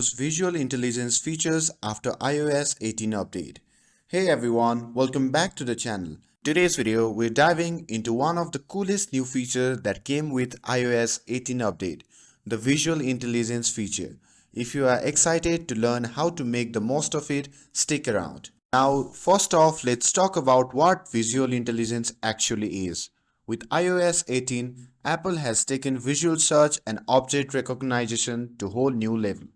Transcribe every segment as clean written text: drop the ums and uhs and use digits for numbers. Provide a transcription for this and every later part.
introduce visual intelligence features after iOS 18 update. Hey everyone, welcome back to the channel. Today's video, we're diving into one of the coolest new features that came with iOS 18 update, the visual intelligence feature. If you are excited to learn how to make the most of it, stick around. Now, first off, let's talk about what visual intelligence actually is. With iOS 18, Apple has taken visual search and object recognition to a whole new level.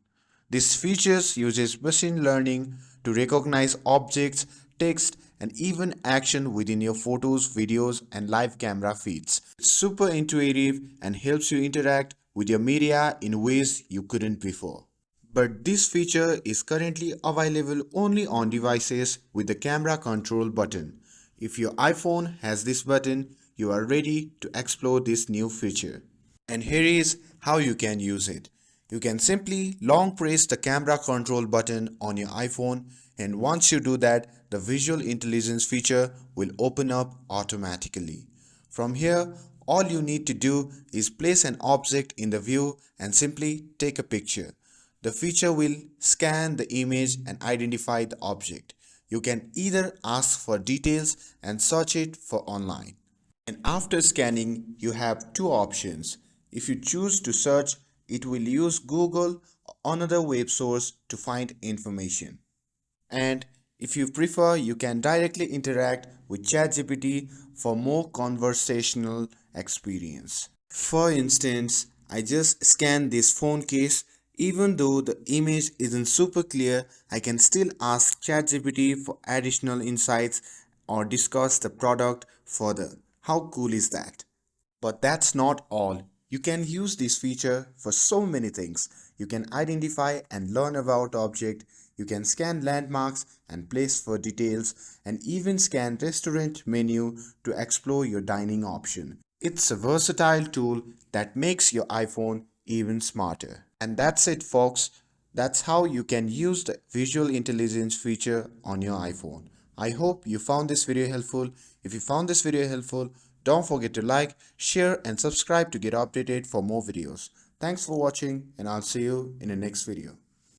This feature uses machine learning to recognize objects, text, and even action within your photos, videos, and live camera feeds. It's super intuitive and helps you interact with your media in ways you couldn't before. But this feature is currently available only on devices with the camera control button. If your iPhone has this button, you are ready to explore this new feature. And here is how you can use it. You can simply long press the camera control button on your iPhone, and once you do that, the visual intelligence feature will open up automatically. From here, all you need to do is place an object in the view and simply take a picture. The feature will scan the image and identify the object. You can either ask for details and search it for online. And after scanning, you have two options. If you choose to search, it will use Google or another web source to find information. And if you prefer, you can directly interact with ChatGPT for more conversational experience. For instance, I just scanned this phone case. Even though the image isn't super clear, I can still ask ChatGPT for additional insights or discuss the product further. How cool is that? But that's not all. You can use this feature for so many things. You can identify and learn about object, you can scan landmarks and place for details, and even scan restaurant menu to explore your dining option. It's a versatile tool that makes your iPhone even smarter. And that's it, folks. That's how you can use the visual intelligence feature on your iPhone. I hope you found this video helpful. If you found this video helpful, don't forget to like, share, and subscribe to get updated for more videos. Thanks for watching, and I'll see you in the next video.